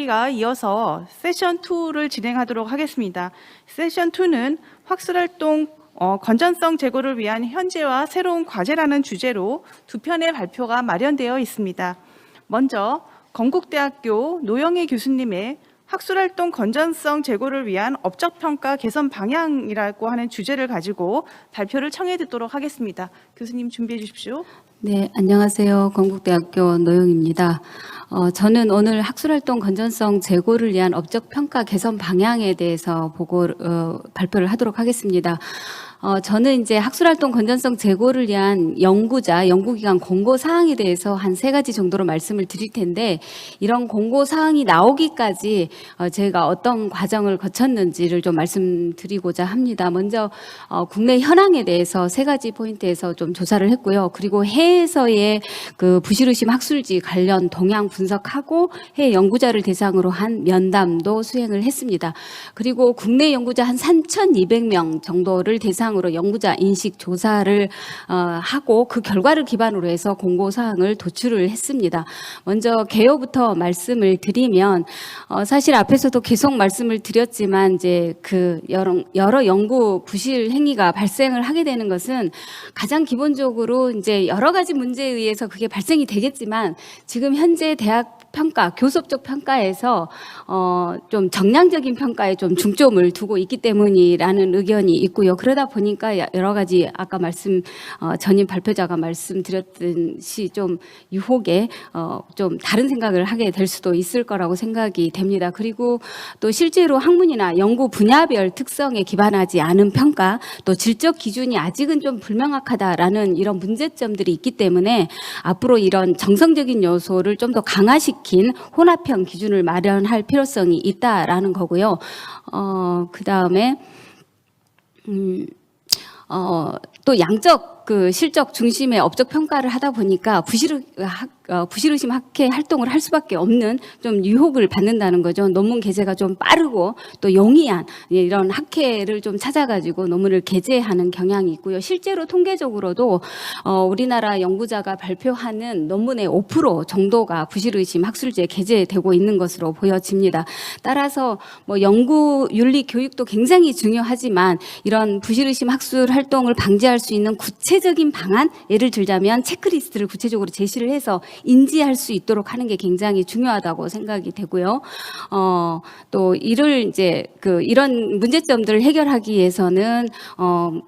가 이어서 세션 2를 진행하도록 하겠습니다. 세션 2는 학술활동 건전성 제고를 위한 현재와 새로운 과제라는 주제로 두 편의 발표가 마련되어 있습니다. 먼저 건국대학교 노영희 교수님의 학술활동 건전성 제고를 위한 업적평가 개선 방향이라고 하는 주제를 가지고 발표를 청해 듣도록 하겠습니다. 교수님 준비해 주십시오. 네, 안녕하세요. 건국대학교 노영입니다. 저는 오늘 학술활동 건전성 제고를 위한 업적평가 개선 방향에 대해서 발표를 하도록 하겠습니다. 저는 이제 학술활동 건전성 제고를 위한 연구기관 공고 사항에 대해서 한 3가지 정도로 말씀을 드릴 텐데, 이런 공고 사항이 나오기까지 제가 어떤 과정을 거쳤는지를 좀 말씀드리고자 합니다. 먼저 국내 현황에 대해서 3가지 포인트에서 좀 조사를 했고요. 그리고 해외에서의 그 부실의심 학술지 관련 동향 분석하고 해외 연구자를 대상으로 한 면담도 수행을 했습니다. 그리고 국내 연구자 한 3,200명 정도를 대상으로 연구자 인식 조사를 하고 그 결과를 기반으로 해서 공고사항을 도출을 했습니다. 먼저 개요부터 말씀을 드리면, 사실 앞에서도 계속 말씀을 드렸지만 이제 그 여러 연구 부실 행위가 발생을 하게 되는 것은 가장 기본적으로 이제 여러 가지 문제에 의해서 그게 발생이 되겠지만, 지금 현재 대학 평가, 교섭적 평가에서 좀 정량적인 평가에 좀 중점을 두고 있기 때문이라는 의견이 있고요. 그러다 보니까 여러 가지 아까 전임 발표자가 말씀드렸듯이 좀 유혹에 좀 다른 생각을 하게 될 수도 있을 거라고 생각이 됩니다. 그리고 또 실제로 학문이나 연구 분야별 특성에 기반하지 않은 평가, 또 질적 기준이 아직은 좀 불명확하다라는 이런 문제점들이 있기 때문에 앞으로 이런 정성적인 요소를 좀 더 강화시킨 혼합형 기준을 마련할 필요성이 있다라는 거고요. 그 다음에 또 양적 실적 중심의 업적 평가를 하다 보니까 부실의심 학회 활동을 할 수밖에 없는 좀 유혹을 받는다는 거죠. 논문 게재가 좀 빠르고 또 용이한 이런 학회를 좀 찾아가지고 논문을 게재하는 경향이 있고요. 실제로 통계적으로도 우리나라 연구자가 발표하는 논문의 5% 정도가 부실의심 학술지에 게재되고 있는 것으로 보여집니다. 따라서 연구 윤리 교육도 굉장히 중요하지만 이런 부실의심 학술 활동을 방지할 수 있는 구체적인 방안, 예를 들자면 체크리스트를 구체적으로 제시를 해서 인지할 수 있도록 하는 게 굉장히 중요하다고 생각이 되고요. 또 이런 문제점들을 해결하기 위해서는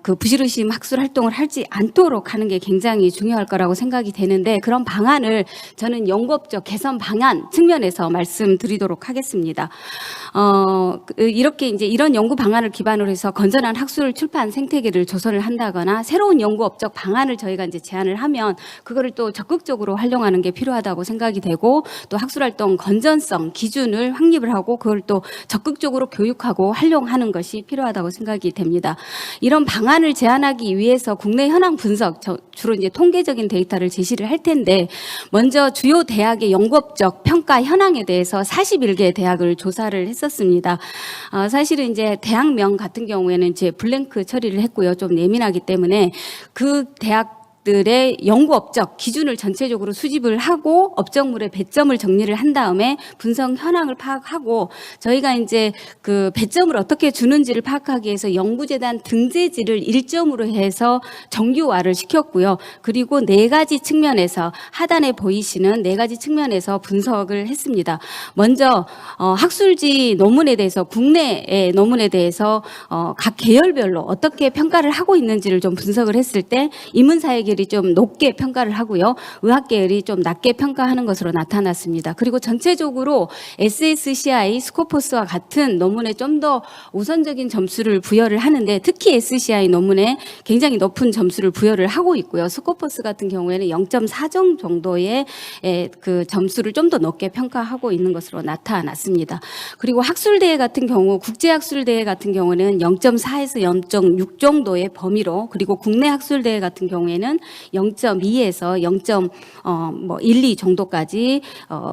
그 부실의심 학술 활동을 하지 않도록 하는 게 굉장히 중요할 거라고 생각이 되는데, 그런 방안을 저는 연구업적 개선 방안 측면에서 말씀드리도록 하겠습니다. 이렇게 이제 이런 연구 방안을 기반으로 해서 건전한 학술 출판 생태계를 조성을 한다거나 새로운 연구업적 방안을 저희가 이제 제안을 하면 그거를 또 적극적으로 활용하는 게 필요하다고 생각이 되고, 또 학술활동 건전성 기준을 확립을 하고 그걸 또 적극적으로 교육하고 활용하는 것이 필요하다고 생각이 됩니다. 이런 방안을 제안하기 위해서 국내 현황 분석, 주로 이제 통계적인 데이터를 제시를 할 텐데, 먼저 주요 대학의 연구업적 평가 현황에 대해서 41개 대학을 조사를 했었습니다. 사실은 이제 대학명 같은 경우에는 이제 블랭크 처리를 했고요. 좀 예민하기 때문에 그 대학들의 연구 업적 기준을 전체적으로 수집을 하고 업적물의 배점을 정리를 한 다음에 분석 현황을 파악하고, 저희가 이제 그 배점을 어떻게 주는지를 파악하기 위해서 연구재단 등재지를 1점으로 해서 정규화를 시켰고요. 그리고 4가지 측면에서, 하단에 보이시는 4가지 측면에서 분석을 했습니다. 먼저 학술지 논문에 대해서, 국내의 논문에 대해서 각 계열별로 어떻게 평가를 하고 있는지를 좀 분석을 했을 때 인문사회 계열이 좀 높게 평가를 하고요. 의학 계열이 좀 낮게 평가하는 것으로 나타났습니다. 그리고 전체적으로 SSCI, 스코포스와 같은 논문에 좀 더 우선적인 점수를 부여를 하는데, 특히 SCI 논문에 굉장히 높은 점수를 부여를 하고 있고요. 스코포스 같은 경우에는 0.4점 정도의 그 점수를 좀 더 높게 평가하고 있는 것으로 나타났습니다. 그리고 학술대회 같은 경우, 국제학술대회 같은 경우는 0.4에서 0.6 정도의 범위로, 그리고 국내 학술대회 같은 경우에는 0.2에서 0.12 정도까지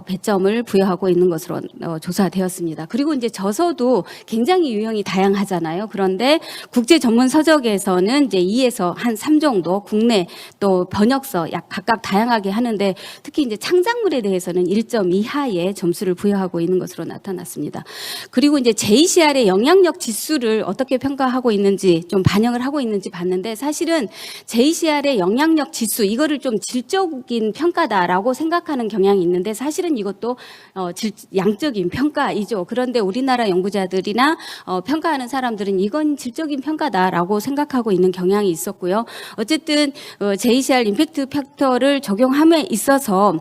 배점을 부여하고 있는 것으로 조사되었습니다. 그리고 이제 저서도 굉장히 유형이 다양하잖아요. 그런데 국제 전문 서적에서는 이제 2에서 한 3 정도, 국내 또 번역서 약 각각 다양하게 하는데 특히 이제 창작물에 대해서는 1점 이하의 점수를 부여하고 있는 것으로 나타났습니다. 그리고 이제 JCR의 영향력 지수를 어떻게 평가하고 있는지 좀 반영을 하고 있는지 봤는데 사실은 JCR의 영향력 지수 이거를 좀 질적인 평가다라고 생각하는 경향이 있는데 사실은 이것도 양적인 평가이죠. 그런데 우리나라 연구자들이나 평가하는 사람들은 이건 질적인 평가다라고 생각하고 있는 경향이 있었고요. 어쨌든 JCR 임팩트 팩터를 적용함에 있어서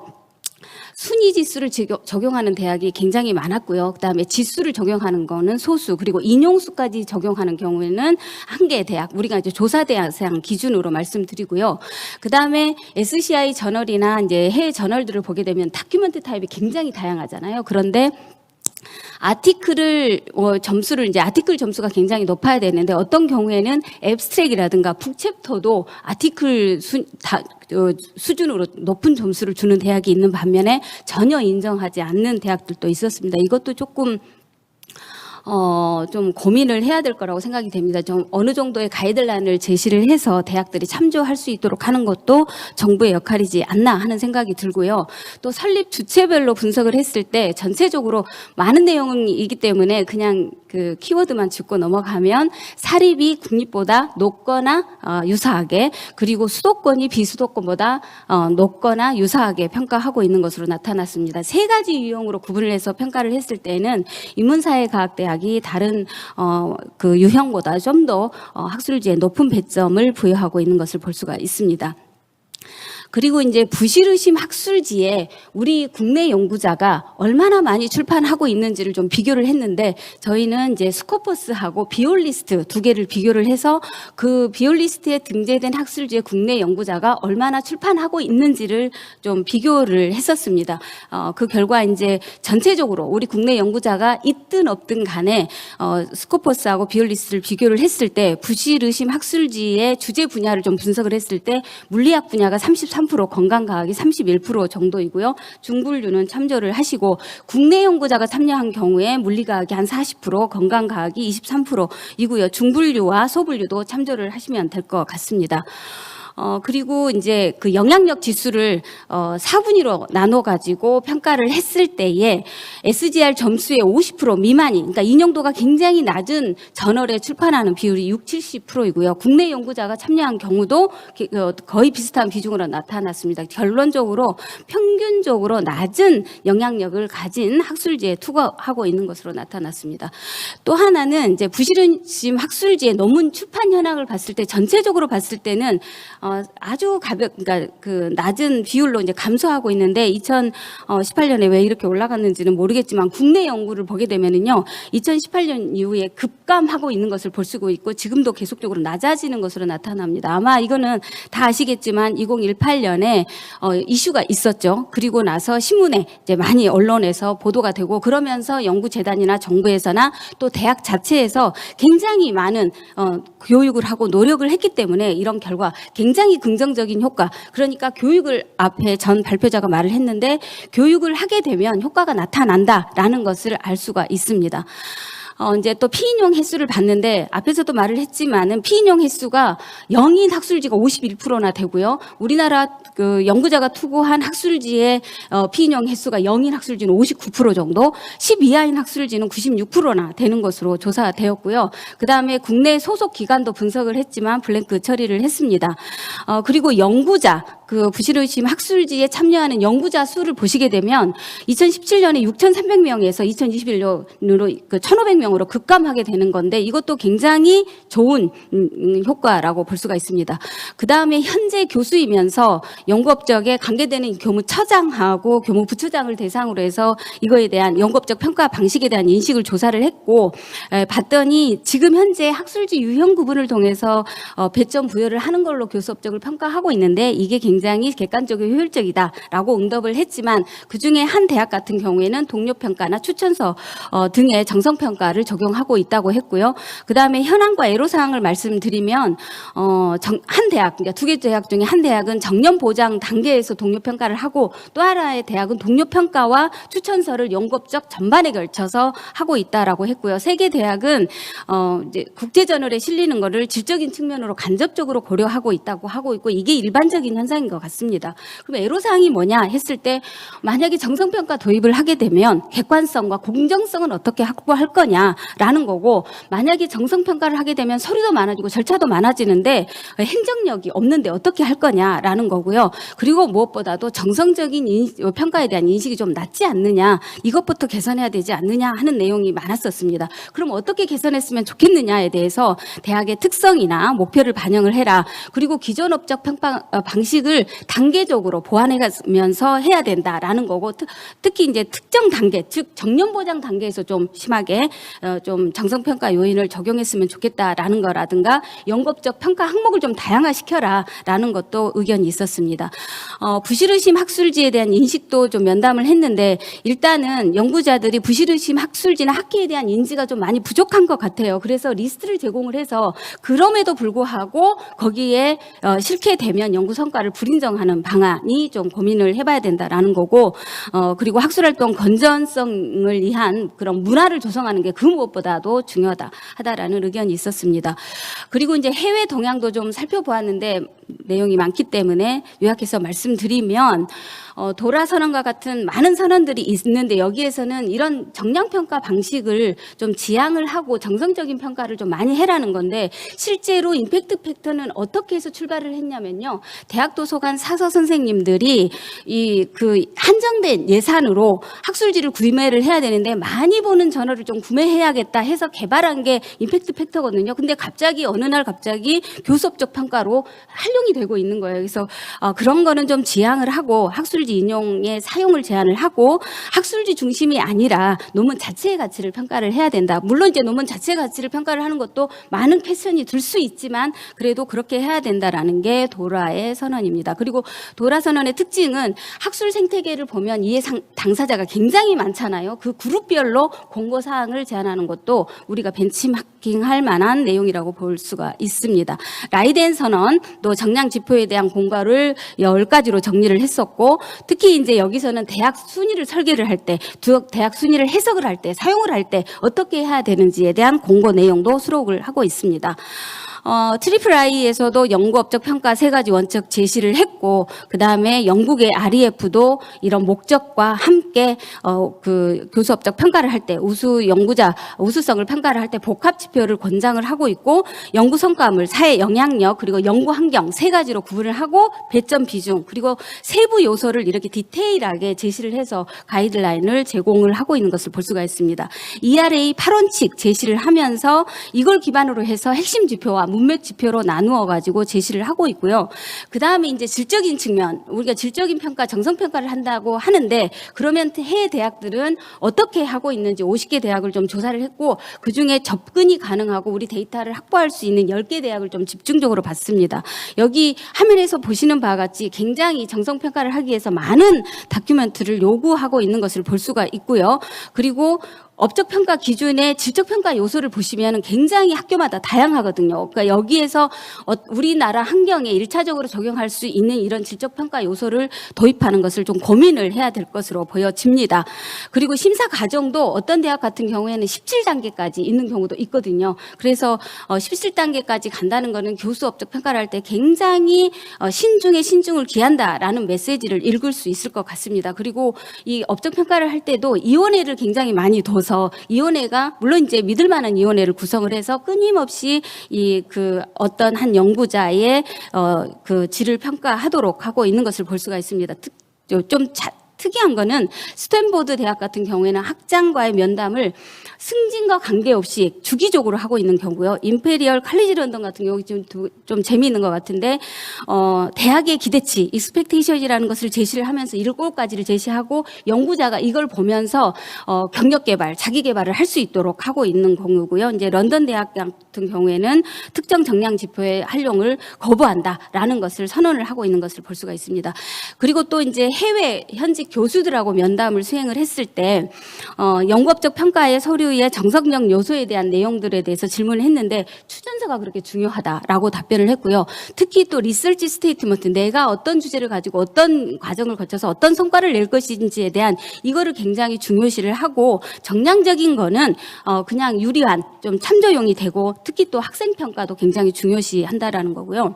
순위 지수를 적용하는 대학이 굉장히 많았고요. 그다음에 지수를 적용하는 거는 소수, 그리고 인용수까지 적용하는 경우에는 한 개 대학, 우리가 이제 조사 대상 기준으로 말씀드리고요. 그다음에 SCI 저널이나 이제 해외 저널들을 보게 되면 다큐멘트 타입이 굉장히 다양하잖아요. 그런데 아티클을 점수를 이제 아티클 점수가 굉장히 높아야 되는데 어떤 경우에는 앱스트랙이라든가 북챕터도 아티클 수준으로 높은 점수를 주는 대학이 있는 반면에 전혀 인정하지 않는 대학들도 있었습니다. 이것도 조금 좀 고민을 해야 될 거라고 생각이 됩니다. 좀 어느 정도의 가이드라인을 제시를 해서 대학들이 참조할 수 있도록 하는 것도 정부의 역할이지 않나 하는 생각이 들고요. 또 설립 주체별로 분석을 했을 때 전체적으로 많은 내용이기 때문에 그냥 그 키워드만 짚고 넘어가면 사립이 국립보다 높거나 유사하게, 그리고 수도권이 비수도권보다 높거나 유사하게 평가하고 있는 것으로 나타났습니다. 세 가지 유형으로 구분을 해서 평가를 했을 때는 인문사회과학대학이 다른 그 유형보다 좀 더 학술지에 높은 배점을 부여하고 있는 것을 볼 수가 있습니다. 그리고 이제 부실의심 학술지에 우리 국내 연구자가 얼마나 많이 출판하고 있는지를 좀 비교를 했는데 저희는 이제 스코퍼스하고 비올리스트 두 개를 비교를 해서 그 비올리스트에 등재된 학술지에 국내 연구자가 얼마나 출판하고 있는지를 좀 비교를 했었습니다. 그 결과 이제 전체적으로 우리 국내 연구자가 있든 없든 간에 스코퍼스하고 비올리스트를 비교를 했을 때 부실의심 학술지의 주제 분야를 좀 분석을 했을 때 물리학 분야가 33%, 건강과학이 31% 정도이고요. 중분류는 참조를 하시고 국내 연구자가 참여한 경우에 물리과학이 한 40%, 건강과학이 23%이고요. 중분류와 소분류도 참조를 하시면 될 것 같습니다. 그리고 이제 그 영향력 지수를 4분위로 나눠가지고 평가를 했을 때에 SGR 점수의 50% 미만이, 그러니까 인용도가 굉장히 낮은 저널에 출판하는 비율이 60, 70%이고요. 국내 연구자가 참여한 경우도 거의 비슷한 비중으로 나타났습니다. 결론적으로 평균적으로 낮은 영향력을 가진 학술지에 투과하고 있는 것으로 나타났습니다. 또 하나는 이제 부실의심 학술지의 논문 출판 현황을 봤을 때 전체적으로 봤을 때는 아주 그러니까 그 낮은 비율로 이제 감소하고 있는데 2018년에 왜 이렇게 올라갔는지는 모르겠지만 국내 연구를 보게 되면은요 2018년 이후에 급감하고 있는 것을 볼 수가 있고 지금도 계속적으로 낮아지는 것으로 나타납니다. 아마 이거는 다 아시겠지만 2018년에 이슈가 있었죠. 그리고 나서 신문에 이제 많이 언론에서 보도가 되고 그러면서 연구재단이나 정부에서나 또 대학 자체에서 굉장히 많은 교육을 하고 노력을 했기 때문에 이런 결과 굉장히 긍정적인 효과, 그러니까 교육을 앞에 전 발표자가 말을 했는데 교육을 하게 되면 효과가 나타난다라는 것을 알 수가 있습니다. 이제 또 피인용 횟수를 봤는데 앞에서도 말을 했지만은 피인용 횟수가 영인 학술지가 51%나 되고요. 우리나라 그 연구자가 투고한 학술지의 피인용 횟수가 영인 학술지는 59% 정도, 10 이하인 학술지는 96%나 되는 것으로 조사되었고요. 그다음에 국내 소속 기관도 분석을 했지만 블랭크 처리를 했습니다. 그리고 연구자, 그 부실의심 학술지에 참여하는 연구자 수를 보시게 되면 2017년에 6,300명에서 2021년으로 그 1,500명으로 급감하게 되는 건데 이것도 굉장히 좋은 효과라고 볼 수가 있습니다. 그 다음에 현재 교수이면서 연구업적에 관계되는 교무처장하고 교무부처장을 대상으로 해서 이거에 대한 연구업적 평가 방식에 대한 인식을 조사를 했고 봤더니 지금 현재 학술지 유형 구분을 통해서 배점 부여를 하는 걸로 교수업적을 평가하고 있는데 이게 굉장히 굉장히 객관적이고 효율적이다라고 응답을 했지만 그중에 한 대학 같은 경우에는 동료평가나 추천서 등의 정성평가를 적용하고 있다고 했고요. 그다음에 현황과 애로사항을 말씀드리면 한 대학, 그러니까 두 개 대학 중에 한 대학은 정년보장 단계에서 동료평가를 하고 또 하나의 대학은 동료평가와 추천서를 연구업적 전반에 걸쳐서 하고 있다라고 했고요. 세 개 대학은 이제 국제저널에 실리는 거를 질적인 측면으로 간접적으로 고려하고 있다고 하고 있고 이게 일반적인 현상인 것 같습니다. 그럼 애로사항이 뭐냐 했을 때 만약에 정성평가 도입을 하게 되면 객관성과 공정성은 어떻게 확보할 거냐라는 거고 만약에 정성평가를 하게 되면 서류도 많아지고 절차도 많아지는데 행정력이 없는데 어떻게 할 거냐라는 거고요. 그리고 무엇보다도 정성적인 평가에 대한 인식이 좀 낮지 않느냐 이것부터 개선해야 되지 않느냐 하는 내용이 많았었습니다. 그럼 어떻게 개선했으면 좋겠느냐에 대해서 대학의 특성이나 목표를 반영을 해라. 그리고 기존 업적 평가 방식을 단계적으로 보완해가면서 해야 된다라는 거고 특히 이제 특정 단계 즉 정년보장 단계에서 좀 심하게 좀 정성평가 요인을 적용했으면 좋겠다라는 거라든가 연구업적 평가 항목을 좀 다양화시켜라라는 것도 의견이 있었습니다. 부실의심 학술지에 대한 인식도 좀 면담을 했는데 일단은 연구자들이 부실의심 학술지나 학계에 대한 인지가 좀 많이 부족한 것 같아요. 그래서 리스트를 제공을 해서 그럼에도 불구하고 거기에 싫게 되면 연구 성과를 불인정하는 방안이 좀 고민을 해봐야 된다라는 거고 그리고 학술활동 건전성을 위한 그런 문화를 조성하는 게 그 무엇보다도 중요하다라는 의견이 있었습니다. 그리고 이제 해외 동향도 좀 살펴보았는데 내용이 많기 때문에 요약해서 말씀드리면 도라 선언과 같은 많은 선언들이 있는데 여기에서는 이런 정량평가 방식을 좀 지향을 하고 정성적인 평가를 좀 많이 해라는 건데 실제로 임팩트 팩터는 어떻게 해서 출발을 했냐면요. 대학 도서관 사서 선생님들이 그 한정된 예산으로 학술지를 구매를 해야 되는데 많이 보는 저널을 좀 구매해야겠다 해서 개발한 게 임팩트 팩터거든요. 근데 갑자기 어느 날 갑자기 교수업적 평가로 활용이 되고 있는 거예요. 그래서 그런 거는 좀 지향을 하고 학술지 인용의 사용을 제한을 하고 학술지 중심이 아니라 논문 자체의 가치를 평가를 해야 된다. 물론 이제 논문 자체의 가치를 평가를 하는 것도 많은 퀘션이 들 수 있지만 그래도 그렇게 해야 된다라는 게 도라의 선언입니다. 그리고 도라 선언의 특징은 학술 생태계를 보면 이해 당사자가 굉장히 많잖아요. 그 그룹별로 공고 사항을 제안하는 것도 우리가 벤치마킹할 만한 내용이라고 볼 수가 있습니다. 라이덴 선언도 정량 지표에 대한 공고를 10가지로 정리를 했었고 특히 이제 여기서는 대학 순위를 설계를 할 때, 대학 순위를 해석을 할 때, 사용을 할 때 어떻게 해야 되는지에 대한 공고 내용도 수록을 하고 있습니다. 트리플 I에서도 연구업적 평가 3가지 원칙 제시를 했고 그다음에 영국의 REF도 이런 목적과 함께 그 교수업적 평가를 할 때 우수 연구자 우수성을 평가를 할 때 복합 지표를 권장을 하고 있고 연구 성과물, 사회 영향력 그리고 연구 환경 3가지로 구분을 하고 배점 비중 그리고 세부 요소를 이렇게 디테일하게 제시를 해서 가이드라인을 제공을 하고 있는 것을 볼 수가 있습니다. ERA 8원칙 제시를 하면서 이걸 기반으로 해서 핵심 지표와 문맥 지표로 나누어 가지고 제시를 하고 있고요. 그다음에 이제 질적인 측면, 우리가 질적인 평가, 정성 평가를 한다고 하는데 그러면 해외 대학들은 어떻게 하고 있는지 50개 대학을 좀 조사를 했고 그중에 접근이 가능하고 우리 데이터를 확보할 수 있는 10개 대학을 좀 집중적으로 봤습니다. 여기 화면에서 보시는 바와 같이 굉장히 정성 평가를 하기 위해서 많은 다큐멘트를 요구하고 있는 것을 볼 수가 있고요. 그리고 업적 평가 기준의 질적 평가 요소를 보시면 굉장히 학교마다 다양하거든요. 그러니까 여기에서 우리나라 환경에 1차적으로 적용할 수 있는 이런 질적 평가 요소를 도입하는 것을 좀 고민을 해야 될 것으로 보여집니다. 그리고 심사 과정도 어떤 대학 같은 경우에는 17단계까지 있는 경우도 있거든요. 그래서 17단계까지 간다는 것은 교수 업적 평가를 할 때 굉장히 신중에 신중을 기한다라는 메시지를 읽을 수 있을 것 같습니다. 그리고 이 업적 평가를 할 때도 위원회를 굉장히 많이 둬서 위원회가 물론 이제 믿을 만한 위원회를 구성을 해서 끊임없이 그 어떤 한 연구자의 그 질을 평가하도록 하고 있는 것을 볼 수가 있습니다. 좀 특이한 거는 스탠포드 대학 같은 경우에는 학장과의 면담을 승진과 관계없이 주기적으로 하고 있는 경우요. 임페리얼 칼리지 런던 같은 경우 좀 재미있는 것 같은데 대학의 기대치, 익스펙테이션이라는 것을 제시를 하면서 7가지를 제시하고 연구자가 이걸 보면서 경력 개발, 자기 개발을 할 수 있도록 하고 있는 경우고요. 이제 런던 대학 같은 경우에는 특정 정량 지표의 활용을 거부한다라는 것을 선언을 하고 있는 것을 볼 수가 있습니다. 그리고 또 이제 해외 현직 교수들하고 면담을 수행을 했을 때 연구업적 평가의 서류의 정석적 요소에 대한 내용들에 대해서 질문을 했는데 추천서가 그렇게 중요하다라고 답변을 했고요. 특히 또 리서치 스테이트먼트, 내가 어떤 주제를 가지고 어떤 과정을 거쳐서 어떤 성과를 낼 것인지에 대한 이거를 굉장히 중요시를 하고, 정량적인 거는 그냥 유리한 좀 참조용이 되고, 특히 또 학생 평가도 굉장히 중요시한다라는 거고요.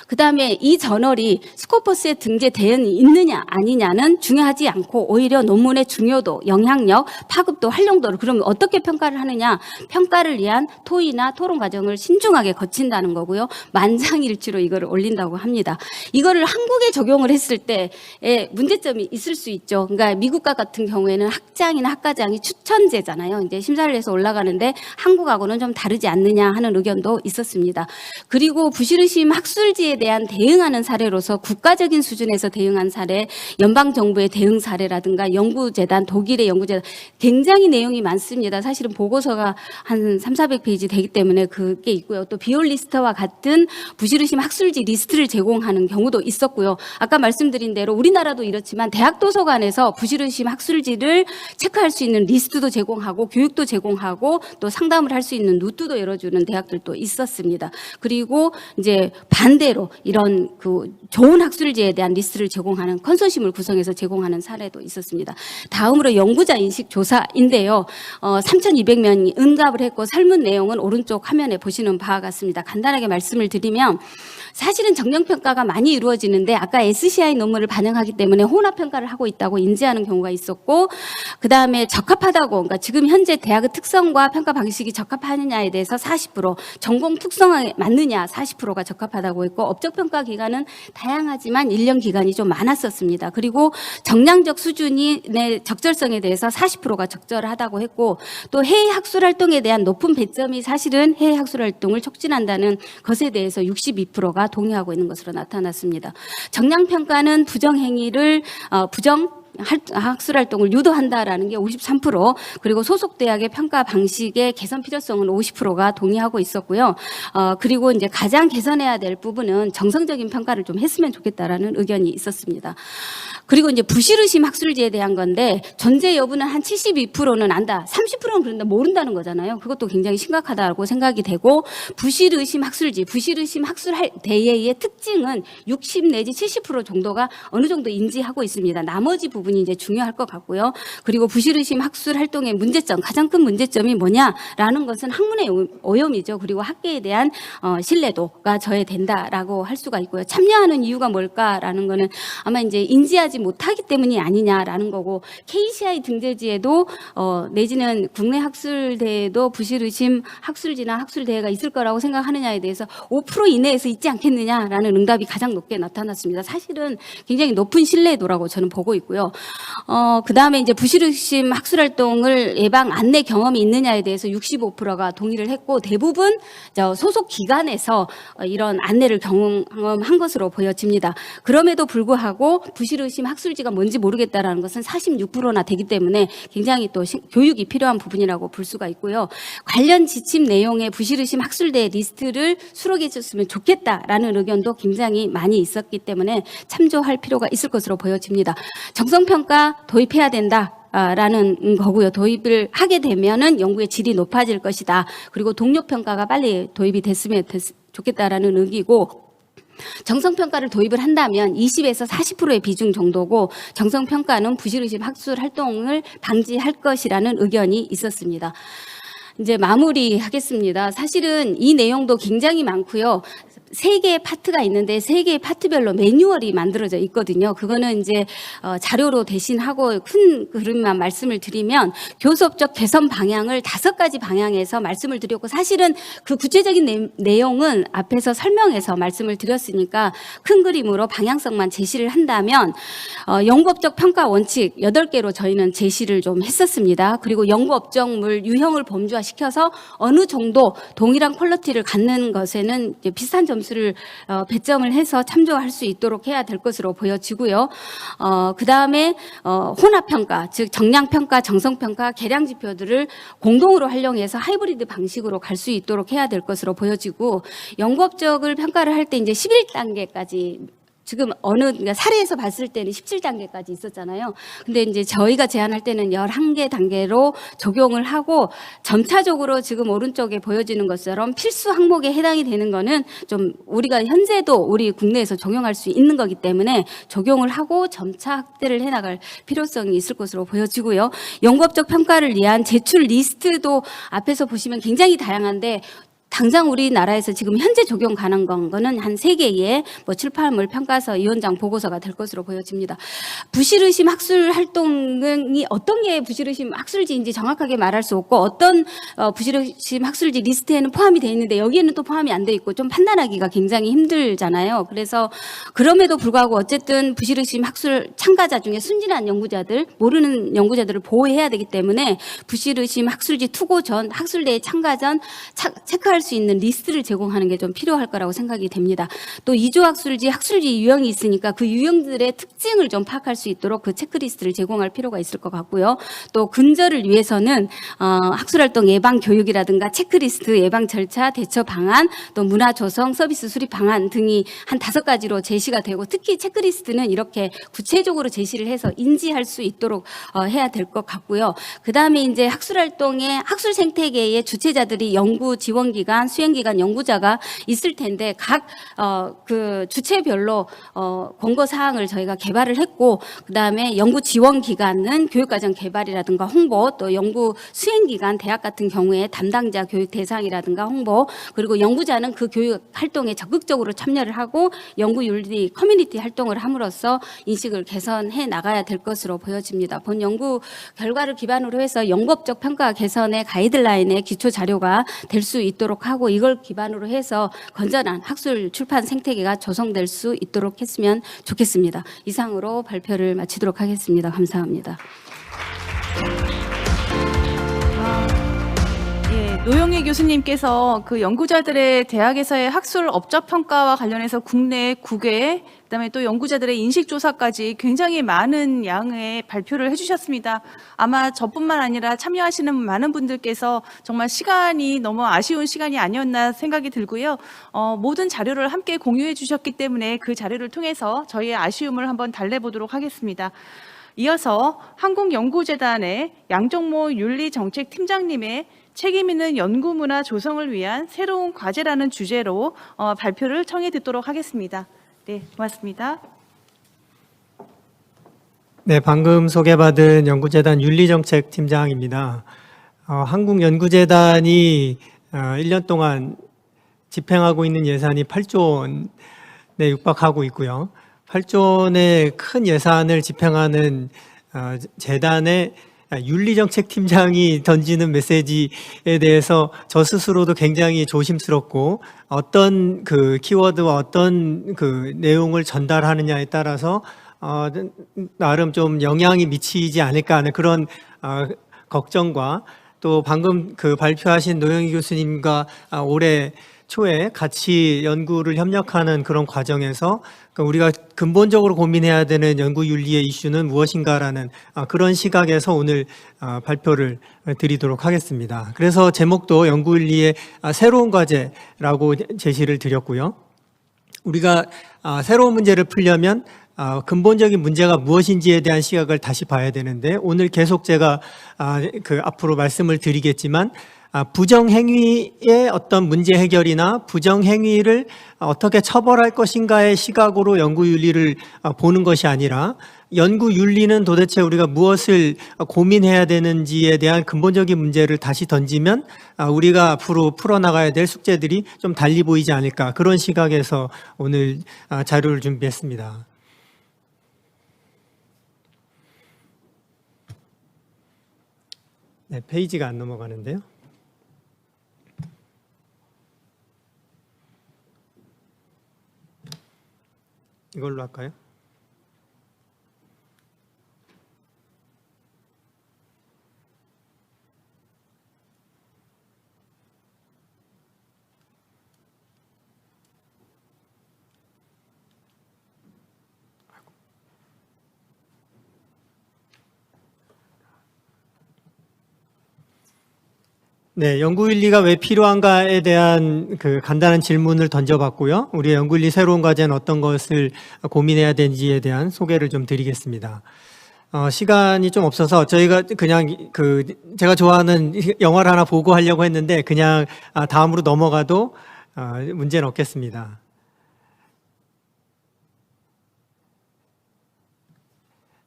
그다음에 이 저널이 스코퍼스에 등재되어 있느냐 아니냐는 중요하지 않고 오히려 논문의 중요도, 영향력, 파급도, 활용도를, 그러면 어떻게 평가를 하느냐, 평가를 위한 토의나 토론 과정을 신중하게 거친다는 거고요. 만장일치로 이거를 올린다고 합니다. 이거를 한국에 적용을 했을 때의 문제점이 있을 수 있죠. 그러니까 미국과 같은 경우에는 학장이나 학과장이 추천제잖아요. 이제 심사를 해서 올라가는데 한국하고는 좀 다르지 않느냐 하는 의견도 있었습니다. 그리고 부실의심 학술지에 대한 대응하는 사례로서 국가적인 수준에서 대응한 사례, 연방정부의 대응 사례라든가 연구재단, 독일의 연구재단, 굉장히 내용이 많습니다. 사실은 보고서가 한 300~400페이지 되기 때문에 그게 있고요. 또 비올리스트와 같은 부실의심 학술지 리스트를 제공하는 경우도 있었고요. 아까 말씀드린 대로 우리나라도 이렇지만 대학 도서관에서 부실의심 학술지를 체크할 수 있는 리스트도 제공하고 교육도 제공하고 또 상담을 할 수 있는 루트도 열어주는 대학들도 있었습니다. 그리고 이제 반대로 이런 그 좋은 학술지에 대한 리스트를 제공하는 컨소시엄을 구성해서 제공하는 사례도 있었습니다. 다음으로 연구자 인식 조사인데요. 3,200명이 응답을 했고 설문 내용은 오른쪽 화면에 보시는 바와 같습니다. 간단하게 말씀을 드리면 사실은 정량평가가 많이 이루어지는데 아까 SCI 논문을 반영하기 때문에 혼합평가를 하고 있다고 인지하는 경우가 있었고, 그다음에 적합하다고, 그러니까 지금 현재 대학의 특성과 평가 방식이 적합하느냐에 대해서 40%, 전공 특성에 맞느냐 40%가 적합하다고 했고, 업적평가 기간은 다양하지만 1년 기간이 좀 많았었습니다. 그리고 정량적 수준의 적절성에 대해서 40%가 적절하다고 했고, 또 해외 학술활동에 대한 높은 배점이 사실은 해외 학술활동을 촉진한다는 것에 대해서 62%가 동의하고 있는 것으로 나타났습니다. 정량평가는 부정행위를 학술활동을 유도한다라는 게 53%, 그리고 소속 대학의 평가 방식의 개선 필요성은 50%가 동의하고 있었고요. 그리고 이제 가장 개선해야 될 부분은 정성적인 평가를 좀 했으면 좋겠다라는 의견이 있었습니다. 그리고 이제 부실의심 학술지에 대한 건데 존재 여부는 한 72%는 안다, 30%는 그런데 모른다는 거잖아요. 그것도 굉장히 심각하다고 생각이 되고, 부실의심 학술지, 부실의심 학술 대회의 특징은 60 내지 70% 정도가 어느 정도 인지하고 있습니다. 나머지 부분이 이제 중요할 것 같고요. 그리고 부실의심 학술 활동의 문제점, 가장 큰 문제점이 뭐냐라는 것은 학문의 오염이죠. 그리고 학계에 대한 신뢰도가 저해된다라고 할 수가 있고요. 참여하는 이유가 뭘까라는 거는 아마 이제 인지하지 못하기 때문이 아니냐라는 거고, KCI 등재지에도 내지는 국내 학술대에도 부실의심 학술지나 학술대회가 있을 거라고 생각하느냐에 대해서 5% 이내에서 있지 않겠느냐라는 응답이 가장 높게 나타났습니다. 사실은 굉장히 높은 신뢰도라고 저는 보고 있고요. 그다음에 이제 부실의심 학술활동을 예방 안내 경험이 있느냐에 대해서 65%가 동의를 했고, 대부분 소속 기관에서 이런 안내를 경험한 것으로 보여집니다. 그럼에도 불구하고 부실의심 학술지가 뭔지 모르겠다라는 것은 46%나 되기 때문에 굉장히 또 교육이 필요한 부분이라고 볼 수가 있고요. 관련 지침 내용의 부실의심 학술대 리스트를 수록해 줬으면 좋겠다라는 의견도 굉장히 많이 있었기 때문에 참조할 필요가 있을 것으로 보여집니다. 정성평가 도입해야 된다. 라는 거고요. 도입을 하게 되면은 연구의 질이 높아질 것이다. 그리고 동료평가가 빨리 도입이 됐으면 좋겠다라는 의기고, 정성평가를 도입을 한다면 20에서 40%의 비중 정도고, 정성평가는 부실의심 학술 활동을 방지할 것이라는 의견이 있었습니다. 이제 마무리하겠습니다. 사실은 이 내용도 굉장히 많고요. 세 개의 파트가 있는데 세 개의 파트별로 매뉴얼이 만들어져 있거든요. 그거는 이제 자료로 대신하고 큰 그림만 말씀을 드리면 교수업적 개선 방향을 5가지 방향에서 말씀을 드렸고 사실은 그 구체적인 내용은 앞에서 설명해서 말씀을 드렸으니까 큰 그림으로 방향성만 제시를 한다면 연구업적 평가 원칙 8개로 저희는 제시를 좀 했었습니다. 그리고 연구업적물 유형을 범주화시켜서 어느 정도 동일한 퀄리티를 갖는 것에는 이제 비슷한 점수를 배점을 해서 참조할 수 있도록 해야 될 것으로 보여지고요. 그다음에 혼합평가, 즉 정량평가, 정성평가, 계량지표들을 공동으로 활용해서 하이브리드 방식으로 갈 수 있도록 해야 될 것으로 보여지고 연구업적을 평가를 할 때 이제 11단계까지 지금 그러니까 사례에서 봤을 때는 17단계까지 있었잖아요. 근데 이제 저희가 제안할 때는 11개 단계로 적용을 하고 점차적으로 지금 오른쪽에 보여지는 것처럼 필수 항목에 해당이 되는 거는 좀 우리가 현재도 우리 국내에서 적용할 수 있는 거기 때문에 적용을 하고 점차 확대를 해나갈 필요성이 있을 것으로 보여지고요. 연구업적 평가를 위한 제출 리스트도 앞에서 보시면 굉장히 다양한데 당장 우리나라에서 지금 현재 적용 가능한 거는 한 3개의 출판물 평가서 위원장 보고서가 될 것으로 보여집니다. 부실의심 학술 활동이 어떤 게 부실의심 학술지인지 정확하게 말할 수 없고 어떤 부실의심 학술지 리스트에는 포함이 되어 있는데 여기에는 또 포함이 안 돼 있고 좀 판단하기가 굉장히 힘들잖아요. 그래서 그럼에도 불구하고 어쨌든 부실의심 학술 참가자 중에 순진한 연구자들, 모르는 연구자들을 보호해야 되기 때문에 부실의심 학술지 투고 전, 학술대회 참가 전 체크할 수 있는 리스트를 제공하는 게 좀 필요할 거라고 생각이 됩니다. 또 이조 학술지 유형이 있으니까 그 유형들의 특징을 좀 파악할 수 있도록 그 체크리스트를 제공할 필요가 있을 것 같고요. 또 근절을 위해서는 학술활동 예방 교육이라든가 체크리스트, 예방 절차, 대처 방안, 또 문화 조성, 서비스 수립 방안 등이 한 5가지로 제시가 되고 특히 체크리스트는 이렇게 구체적으로 제시를 해서 인지할 수 있도록 해야 될 것 같고요. 그다음에 이제 학술활동의 학술 생태계의 주체자들이 연구 지원기관, 수행기관, 연구자가 있을 텐데 각 그 주체별로 권고 사항을 저희가 개발을 했고 그다음에 연구 지원 기관은 교육과정 개발이라든가 홍보, 또 연구 수행기관 대학 같은 경우에 담당자 교육 대상이라든가 홍보, 그리고 연구자는 그 교육 활동에 적극적으로 참여를 하고 연구윤리 커뮤니티 활동을 함으로써 인식을 개선해 나가야 될 것으로 보여집니다. 본 연구 결과를 기반으로 해서 연구업적 평가 개선의 가이드라인의 기초 자료가 될 수 있도록 하고 이걸 기반으로 해서 건전한 학술 출판 생태계가 조성될 수 있도록 했으면 좋겠습니다. 이상으로 발표를 마치도록 하겠습니다. 감사합니다. 노영희 교수님께서 그 연구자들의 대학에서의 학술 업적 평가와 관련해서 국내 9개, 그다음에 또 연구자들의 인식 조사까지 굉장히 많은 양의 발표를 해주셨습니다. 아마 저뿐만 아니라 참여하시는 많은 분들께서 정말 시간이 너무 아쉬운 시간이 아니었나 생각이 들고요. 모든 자료를 함께 공유해 주셨기 때문에 그 자료를 통해서 저희의 아쉬움을 한번 달래보도록 하겠습니다. 이어서 한국연구재단의 양정모 윤리정책팀장님의 책임 있는 연구문화 조성을 위한 새로운 과제라는 주제로 발표를 청해 듣도록 하겠습니다. 네, 고맙습니다. 네, 방금 소개받은 연구재단 윤리정책팀장입니다. 한국연구재단이 1년 동안 집행하고 있는 예산이 8조 원에 육박하고 있고요. 8조 원의 큰 예산을 집행하는 재단의 윤리정책팀장이 던지는 메시지에 대해서 저 스스로도 굉장히 조심스럽고 어떤 그 키워드와 어떤 그 내용을 전달하느냐에 따라서 나름 좀 영향이 미치지 않을까 하는 그런 걱정과 또 방금 그 발표하신 노영희 교수님과 올해 초에 같이 연구를 협력하는 그런 과정에서 우리가 근본적으로 고민해야 되는 연구윤리의 이슈는 무엇인가라는 그런 시각에서 오늘 발표를 드리도록 하겠습니다. 그래서 제목도 연구윤리의 새로운 과제라고 제시를 드렸고요. 우리가 새로운 문제를 풀려면 근본적인 문제가 무엇인지에 대한 시각을 다시 봐야 되는데, 오늘 계속 제가 앞으로 말씀을 드리겠지만, 부정행위의 어떤 문제 해결이나 부정행위를 어떻게 처벌할 것인가의 시각으로 연구윤리를 보는 것이 아니라, 연구윤리는 도대체 우리가 무엇을 고민해야 되는지에 대한 근본적인 문제를 다시 던지면 우리가 앞으로 풀어나가야 될 숙제들이 좀 달리 보이지 않을까, 그런 시각에서 오늘 자료를 준비했습니다. 네, 페이지가 안 넘어가는데요. 이걸로 할까요? 네, 연구윤리가 왜 필요한가에 대한 간단한 질문을 던져봤고요. 우리의 연구윤리 새로운 과제는 어떤 것을 고민해야 되는지에 대한 소개를 좀 드리겠습니다. 시간이 좀 없어서 저희가 그냥 제가 좋아하는 영화를 하나 보고 하려고 했는데 그냥 다음으로 넘어가도 문제는 없겠습니다.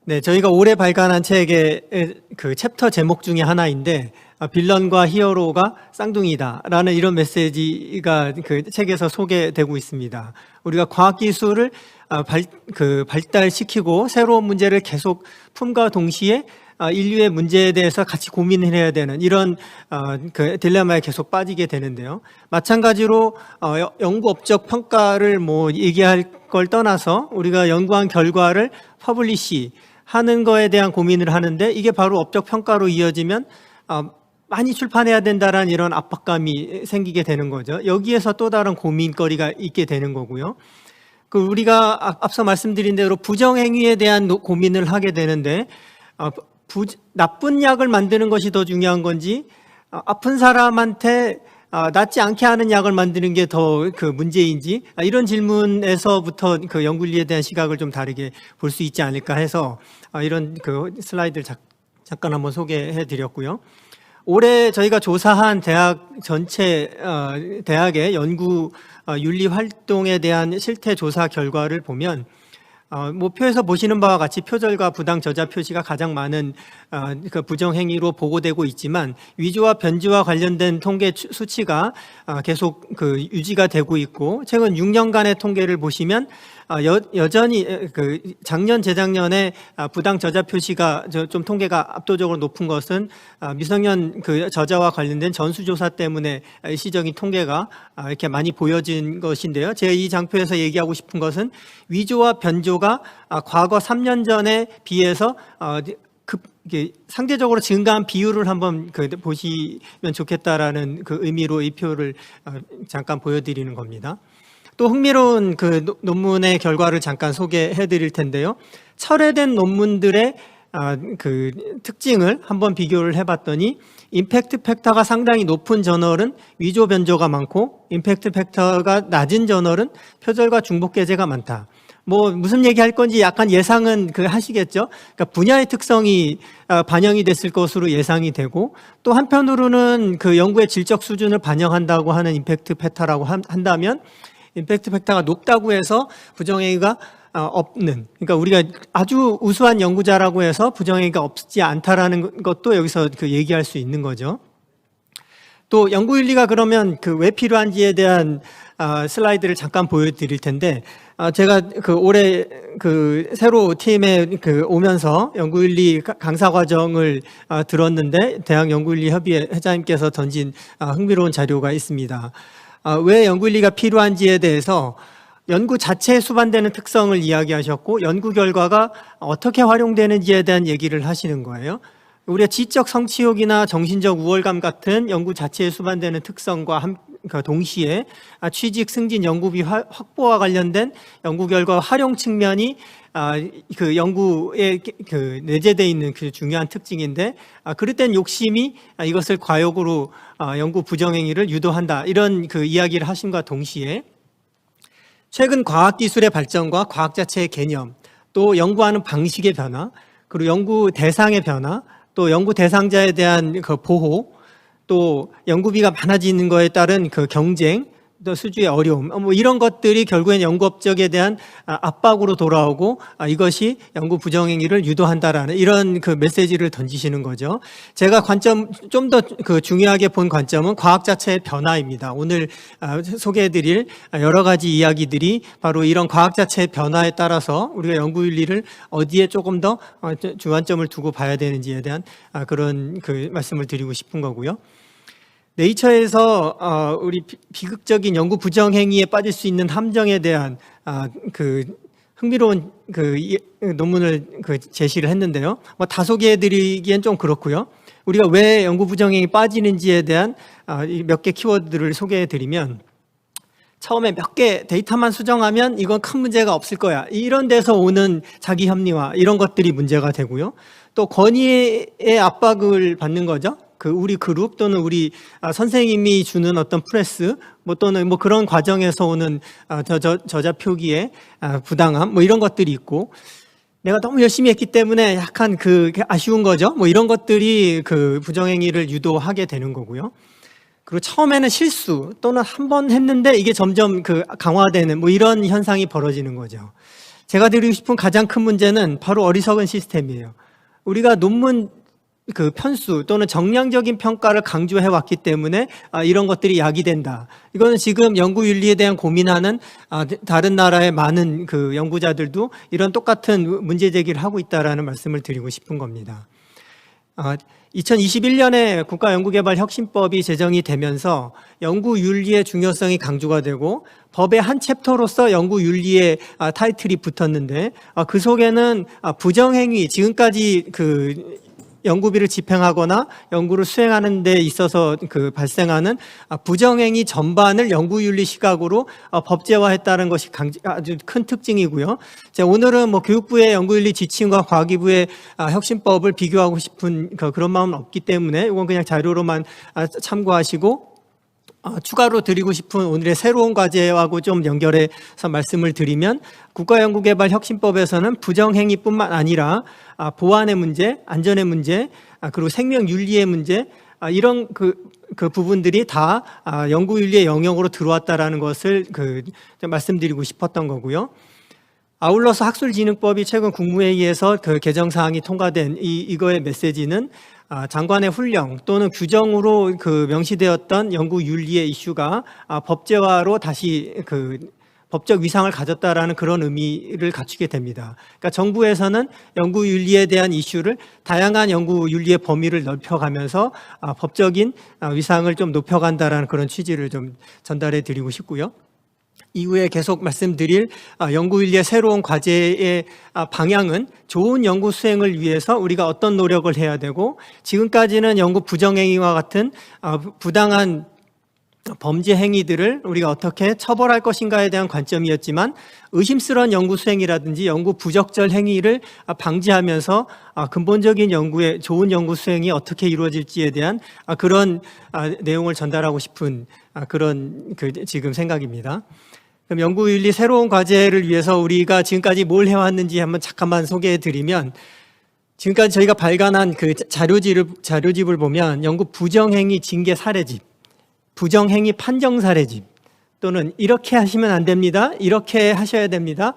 네, 저희가 올해 발간한 책의 챕터 제목 중에 하나인데, 빌런과 히어로가 쌍둥이다라는 이런 메시지가 책에서 소개되고 있습니다. 우리가 과학기술을 발달시키고 새로운 문제를 계속 품과 동시에 인류의 문제에 대해서 같이 고민을 해야 되는 이런 딜레마에 계속 빠지게 되는데요. 마찬가지로 연구 업적 평가를 얘기할 걸 떠나서 우리가 연구한 결과를 퍼블리시 하는 거에 대한 고민을 하는데, 이게 바로 업적 평가로 이어지면 많이 출판해야 된다라는 이런 압박감이 생기게 되는 거죠. 여기에서 또 다른 고민거리가 있게 되는 거고요. 우리가 앞서 말씀드린 대로 부정행위에 대한 고민을 하게 되는데, 나쁜 약을 만드는 것이 더 중요한 건지, 아픈 사람한테 낫지 않게 하는 약을 만드는 게 더 문제인지, 이런 질문에서부터 연구윤리에 대한 시각을 좀 다르게 볼 수 있지 않을까 해서 이런 슬라이드를 잠깐 한번 소개해 드렸고요. 올해 저희가 조사한 대학 전체 대학의 연구 윤리 활동에 대한 실태 조사 결과를 보면, 표에서 보시는 바와 같이 표절과 부당 저자 표시가 가장 많은 부정행위로 보고되고 있지만, 위조와 변조와 관련된 통계 수치가 계속 유지가 되고 있고, 최근 6년간의 통계를 보시면 여전히 작년 재작년에 부당 저자 표시가 좀 통계가 압도적으로 높은 것은 미성년 저자와 관련된 전수조사 때문에 일시적인 통계가 이렇게 많이 보여진 것인데요. 제가 이 장표에서 얘기하고 싶은 것은 위조와 변조가 과거 3년 전에 비해서 상대적으로 증가한 비율을 한번 보시면 좋겠다라는 의미로 이 표를 잠깐 보여드리는 겁니다. 또 흥미로운 논문의 결과를 잠깐 소개해 드릴 텐데요. 철회된 논문들의 특징을 한번 비교를 해봤더니, 임팩트 팩터가 상당히 높은 저널은 위조 변조가 많고, 임팩트 팩터가 낮은 저널은 표절과 중복 게재가 많다. 무슨 얘기 할 건지 약간 예상은 하시겠죠? 그러니까 분야의 특성이 반영이 됐을 것으로 예상이 되고, 또 한편으로는 연구의 질적 수준을 반영한다고 하는 임팩트 팩터라고 한다면, 임팩트 팩터가 높다고 해서 부정행위가 없는, 그러니까 우리가 아주 우수한 연구자라고 해서 부정행위가 없지 않다라는 것도 여기서 얘기할 수 있는 거죠. 또 연구윤리가 그러면 왜 필요한지에 대한 슬라이드를 잠깐 보여드릴 텐데, 제가 올해 새로 팀에 오면서 연구윤리 강사 과정을 들었는데, 대학 연구윤리협의회 회장님께서 던진 흥미로운 자료가 있습니다. 왜 연구윤리가 필요한지에 대해서 연구 자체에 수반되는 특성을 이야기하셨고, 연구 결과가 어떻게 활용되는지에 대한 얘기를 하시는 거예요. 우리가 지적 성취욕이나 정신적 우월감 같은 연구 자체에 수반되는 특성과 동시에 취직, 승진, 연구비 확보와 관련된 연구 결과 활용 측면이 연구에 내재되어 있는 중요한 특징인데, 그럴 땐 욕심이 이것을 과욕으로 연구 부정행위를 유도한다, 이런 이야기를 하심과 동시에, 최근 과학기술의 발전과 과학 자체의 개념, 또 연구하는 방식의 변화, 그리고 연구 대상의 변화, 또 연구 대상자에 대한 그 보호, 또 연구비가 많아지는 거에 따른 그 경쟁, 또 수주의 어려움, 뭐 이런 것들이 결국엔 연구 업적에 대한 압박으로 돌아오고 이것이 연구 부정행위를 유도한다라는 이런 그 메시지를 던지시는 거죠. 제가 관점 좀 더 그 중요하게 본 관점은 과학 자체의 변화입니다. 오늘 소개해드릴 여러 가지 이야기들이 바로 이런 과학 자체의 변화에 따라서 우리가 연구윤리를 어디에 조금 더 주안점을 두고 봐야 되는지에 대한 그런 그 말씀을 드리고 싶은 거고요. 네이처에서 우리 비극적인 연구 부정행위에 빠질 수 있는 함정에 대한 그 흥미로운 그 논문을 그 제시를 했는데요. 뭐 다 소개해드리기엔 좀 그렇고요. 우리가 왜 연구 부정행위 빠지는지에 대한 몇 개 키워드를 소개해드리면, 처음에 몇 개 데이터만 수정하면 이건 큰 문제가 없을 거야, 이런 데서 오는 자기 합리화, 이런 것들이 문제가 되고요. 또 권위의 압박을 받는 거죠. 그 우리 그룹 또는 우리 선생님이 주는 어떤 프레스, 뭐 또는 뭐 그런 과정에서 오는 저자 표기의 부당함, 뭐 이런 것들이 있고, 내가 너무 열심히 했기 때문에 약간 그 아쉬운 거죠. 뭐 이런 것들이 그 부정행위를 유도하게 되는 거고요. 그리고 처음에는 실수 또는 한 번 했는데 이게 점점 그 강화되는 뭐 이런 현상이 벌어지는 거죠. 제가 드리고 싶은 가장 큰 문제는 바로 어리석은 시스템이에요. 우리가 논문 그 편수 또는 정량적인 평가를 강조해 왔기 때문에 이런 것들이 야기된다. 이거는 지금 연구윤리에 대한 고민하는 다른 나라의 많은 그 연구자들도 이런 똑같은 문제 제기를 하고 있다라는 말씀을 드리고 싶은 겁니다. 2021년에 국가연구개발혁신법이 제정이 되면서 연구윤리의 중요성이 강조가 되고 법의 한 챕터로서 연구윤리의 타이틀이 붙었는데, 그 속에는 부정행위, 지금까지 그 연구비를 집행하거나 연구를 수행하는 데 있어서 그 발생하는 부정행위 전반을 연구윤리 시각으로 법제화했다는 것이 아주 큰 특징이고요. 제가 오늘은 뭐 교육부의 연구윤리 지침과 과기부의 혁신법을 비교하고 싶은 그런 마음은 없기 때문에 이건 그냥 자료로만 참고하시고, 추가로 드리고 싶은 오늘의 새로운 과제하고 좀 연결해서 말씀을 드리면, 국가연구개발혁신법에서는 부정행위뿐만 아니라 보안의 문제, 안전의 문제, 그리고 생명윤리의 문제, 이런 그 부분들이 다 연구윤리의 영역으로 들어왔다라는 것을 좀 말씀드리고 싶었던 거고요. 아울러서 학술진흥법이 최근 국무회의에서 그 개정사항이 통과된 이거의 메시지는 장관의 훈령 또는 규정으로 그 명시되었던 연구윤리의 이슈가 법제화로 다시 그 법적 위상을 가졌다라는 그런 의미를 갖추게 됩니다. 그러니까 정부에서는 연구윤리에 대한 이슈를 다양한 연구윤리의 범위를 넓혀가면서 법적인 위상을 좀 높여간다라는 그런 취지를 좀 전달해 드리고 싶고요. 이후에 계속 말씀드릴 연구윤리의 새로운 과제의 방향은 좋은 연구 수행을 위해서 우리가 어떤 노력을 해야 되고, 지금까지는 연구 부정행위와 같은 부당한 범죄 행위들을 우리가 어떻게 처벌할 것인가에 대한 관점이었지만, 의심스러운 연구 수행이라든지 연구 부적절 행위를 방지하면서 근본적인 연구의 좋은 연구 수행이 어떻게 이루어질지에 대한 그런 내용을 전달하고 싶은 그런 지금 생각입니다. 그럼 연구윤리 새로운 과제를 위해서 우리가 지금까지 뭘 해왔는지 한번 잠깐만 소개해 드리면, 지금까지 저희가 발간한 그 자료집을 보면 연구 부정행위 징계 사례집, 부정행위 판정 사례집, 또는 이렇게 하시면 안 됩니다, 이렇게 하셔야 됩니다,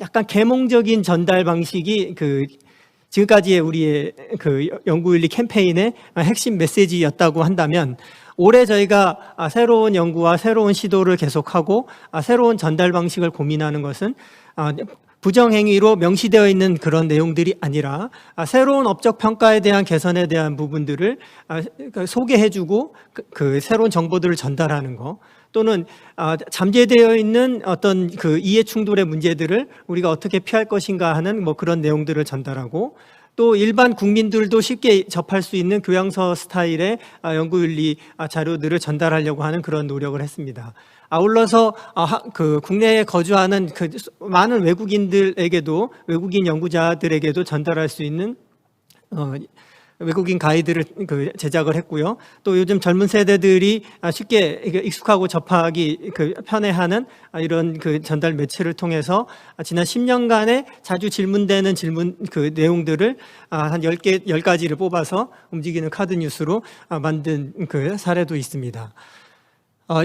약간 계몽적인 전달 방식이 지금까지의 우리의 그 연구윤리 캠페인의 핵심 메시지였다고 한다면, 올해 저희가 새로운 연구와 새로운 시도를 계속하고 새로운 전달 방식을 고민하는 것은 부정행위로 명시되어 있는 그런 내용들이 아니라 새로운 업적 평가에 대한 개선에 대한 부분들을 소개해주고 그 새로운 정보들을 전달하는 거, 또는 잠재되어 있는 어떤 그 이해 충돌의 문제들을 우리가 어떻게 피할 것인가 하는 뭐 그런 내용들을 전달하고, 또 일반 국민들도 쉽게 접할 수 있는 교양서 스타일의 연구윤리 자료들을 전달하려고 하는 그런 노력을 했습니다. 아울러서 그 국내에 거주하는 그 많은 외국인들에게도, 외국인 연구자들에게도 전달할 수 있는 외국인 가이드를 제작을 했고요. 또 요즘 젊은 세대들이 쉽게 익숙하고 접하기 편해하는 이런 전달 매체를 통해서 지난 10년간에 자주 질문되는 질문 내용들을 한 10가지를 뽑아서 움직이는 카드 뉴스로 만든 사례도 있습니다.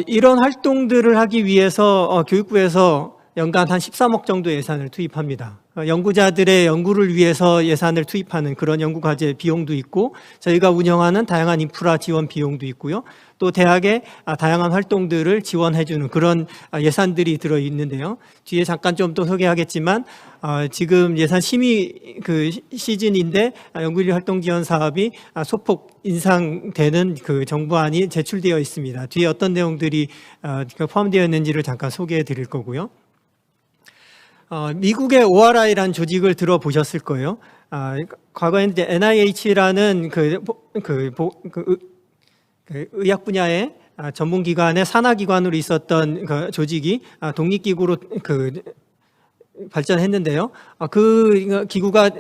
이런 활동들을 하기 위해서 교육부에서 연간 한 13억 정도 예산을 투입합니다. 연구자들의 연구를 위해서 예산을 투입하는 그런 연구과제 비용도 있고, 저희가 운영하는 다양한 인프라 지원 비용도 있고요. 또 대학의 다양한 활동들을 지원해주는 그런 예산들이 들어있는데요. 뒤에 잠깐 좀 또 소개하겠지만, 지금 예산 심의 시즌인데 연구인력 활동 지원 사업이 소폭 인상되는 정부안이 제출되어 있습니다. 뒤에 어떤 내용들이 포함되어 있는지를 잠깐 소개해 드릴 거고요. 미국의 ORI라는 조직을 들어보셨을 거예요. 과거에는 이제 NIH라는 의학 분야의 전문기관의 산하기관으로 있었던 조직이 독립기구로 발전했는데요. 그 기구가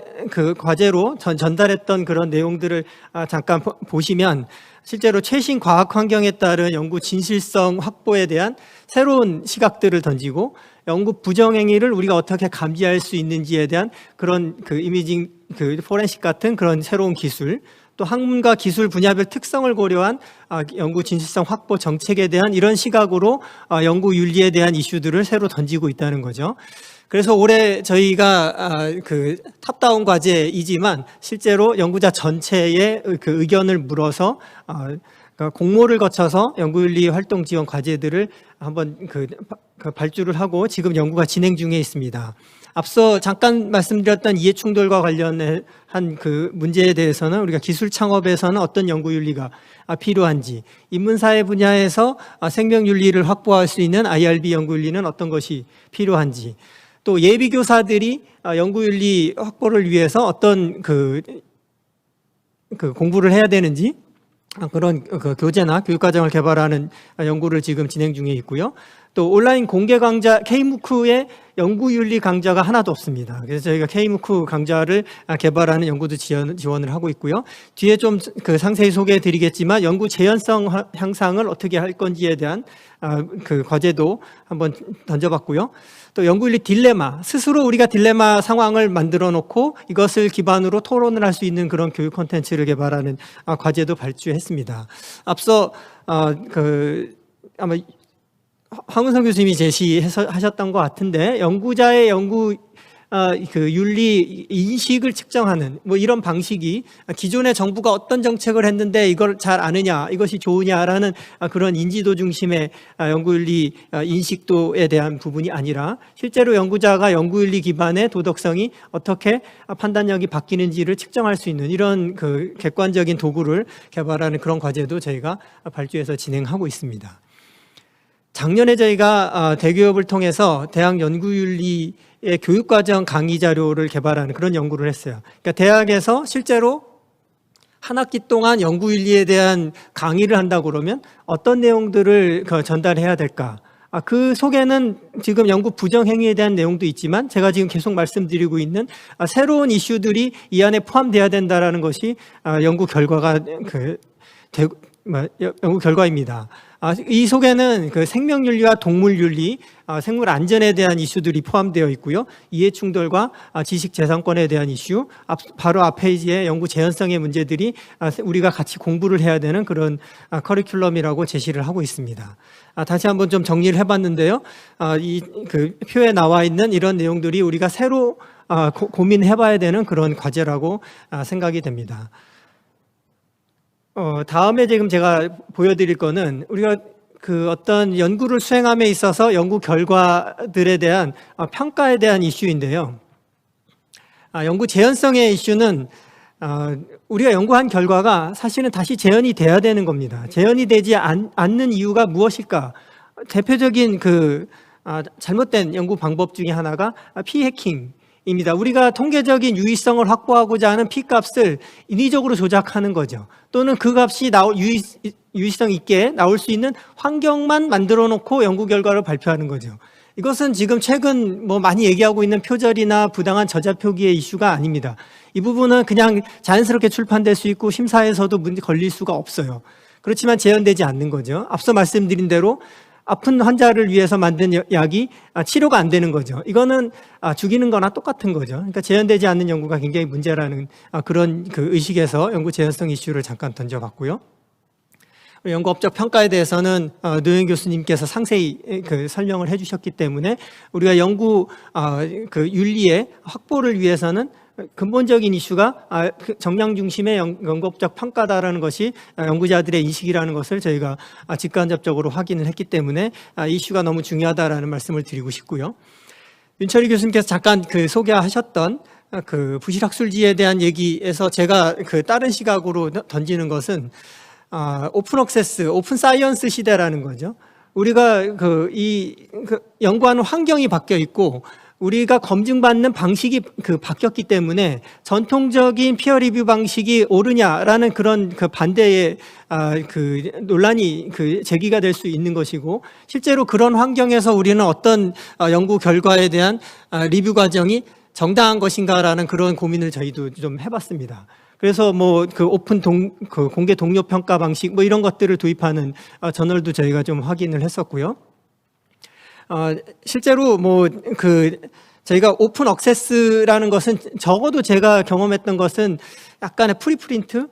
과제로 전달했던 그런 내용들을 잠깐 보시면, 실제로 최신 과학 환경에 따른 연구 진실성 확보에 대한 새로운 시각들을 던지고, 연구 부정행위를 우리가 어떻게 감지할 수 있는지에 대한 그런 이미징, 포렌식 같은 그런 새로운 기술, 또 학문과 기술 분야별 특성을 고려한 연구 진실성 확보 정책에 대한 이런 시각으로 연구 윤리에 대한 이슈들을 새로 던지고 있다는 거죠. 그래서 올해 저희가 탑다운 과제이지만 실제로 연구자 전체의 의견을 물어서 공모를 거쳐서 연구윤리 활동 지원 과제들을 한번 발주를 하고 지금 연구가 진행 중에 있습니다. 앞서 잠깐 말씀드렸던 이해충돌과 관련한 문제에 대해서는 우리가 기술 창업에서는 어떤 연구윤리가 필요한지, 인문사회 분야에서 생명윤리를 확보할 수 있는 IRB 연구윤리는 어떤 것이 필요한지, 또 예비교사들이 연구윤리 확보를 위해서 어떤 공부를 해야 되는지, 그런 교재나 교육과정을 개발하는 연구를 지금 진행 중에 있고요. 또 온라인 공개 강좌 K무크에 연구윤리 강좌가 하나도 없습니다. 그래서 저희가 K무크 강좌를 개발하는 연구도 지원을 하고 있고요. 뒤에 좀 상세히 소개해 드리겠지만 연구 재현성 향상을 어떻게 할 건지에 대한 과제도 한번 던져봤고요. 또 연구윤리 딜레마, 스스로 우리가 딜레마 상황을 만들어 놓고 이것을 기반으로 토론을 할 수 있는 그런 교육 콘텐츠를 개발하는 과제도 발주했습니다. 앞서 아마 황은성 교수님이 제시하셨던 것 같은데, 연구자의 윤리 인식을 측정하는 이런 방식이 기존의 정부가 어떤 정책을 했는데 이걸 잘 아느냐, 이것이 좋으냐라는 그런 인지도 중심의 연구윤리 인식도에 대한 부분이 아니라, 실제로 연구자가 연구윤리 기반의 도덕성이 어떻게 판단력이 바뀌는지를 측정할 수 있는 이런 객관적인 도구를 개발하는 그런 과제도 저희가 발주해서 진행하고 있습니다. 작년에 저희가 대기업을 통해서 대학 연구윤리의 교육과정 강의 자료를 개발하는 그런 연구를 했어요. 그러니까 대학에서 실제로 한 학기 동안 연구윤리에 대한 강의를 한다고 그러면 어떤 내용들을 전달해야 될까? 그 속에는 지금 연구 부정행위에 대한 내용도 있지만, 제가 지금 계속 말씀드리고 있는 새로운 이슈들이 이 안에 포함돼야 된다는 것이 연구 결과입니다. 이 속에는 생명윤리와 동물윤리, 생물 안전에 대한 이슈들이 포함되어 있고요. 이해충돌과 지식재산권에 대한 이슈, 바로 앞 페이지에 연구 재현성의 문제들이 우리가 같이 공부를 해야 되는 그런 커리큘럼이라고 제시를 하고 있습니다. 다시 한번 좀 정리를 해봤는데요. 이 표에 나와 있는 이런 내용들이 우리가 새로 고민해봐야 되는 그런 과제라고 생각이 됩니다. 다음에 지금 제가 보여드릴 거는 우리가 어떤 연구를 수행함에 있어서 연구 결과들에 대한 평가에 대한 이슈인데요. 연구 재현성의 이슈는 우리가 연구한 결과가 사실은 다시 재현이 돼야 되는 겁니다. 재현이 되지 않는 이유가 무엇일까? 대표적인 잘못된 연구 방법 중에 하나가 P-해킹 입니다. 우리가 통계적인 유의성을 확보하고자 하는 P값을 인위적으로 조작하는 거죠. 또는 그 값이 유의성 있게 나올 수 있는 환경만 만들어 놓고 연구 결과를 발표하는 거죠. 이것은 지금 최근 뭐 많이 얘기하고 있는 표절이나 부당한 저자 표기의 이슈가 아닙니다. 이 부분은 그냥 자연스럽게 출판될 수 있고 심사에서도 문제 걸릴 수가 없어요. 그렇지만 재현되지 않는 거죠. 앞서 말씀드린 대로 아픈 환자를 위해서 만든 약이 치료가 안 되는 거죠. 이거는 죽이는 거나 똑같은 거죠. 그러니까 재현되지 않는 연구가 굉장히 문제라는 그런 그 의식에서 연구 재현성 이슈를 잠깐 던져봤고요. 연구업적 평가에 대해서는 노영 교수님께서 상세히 그 설명을 해주셨기 때문에 우리가 연구 그 윤리의 확보를 위해서는 근본적인 이슈가 정량 중심의 연구업적 평가다라는 것이 연구자들의 인식이라는 것을 저희가 직간접적으로 확인을 했기 때문에 이슈가 너무 중요하다라는 말씀을 드리고 싶고요. 윤철희 교수님께서 잠깐 그 소개하셨던 그 부실학술지에 대한 얘기에서 제가 그 다른 시각으로 던지는 것은 오픈 억세스, 오픈 사이언스 시대라는 거죠. 우리가 그 연구하는 환경이 바뀌어 있고 우리가 검증받는 방식이 바뀌었기 때문에 전통적인 피어 리뷰 방식이 옳으냐라는 그런 그 반대의 그 논란이 제기가 될 수 있는 것이고 실제로 그런 환경에서 우리는 어떤 연구 결과에 대한 리뷰 과정이 정당한 것인가라는 그런 고민을 저희도 좀 해봤습니다. 그래서 뭐 그 오픈 공개 동료 평가 방식 뭐 이런 것들을 도입하는 저널도 저희가 좀 확인을 했었고요. 실제로 뭐 저희가 오픈 억세스라는 것은 적어도 제가 경험했던 것은 약간의 프리프린트,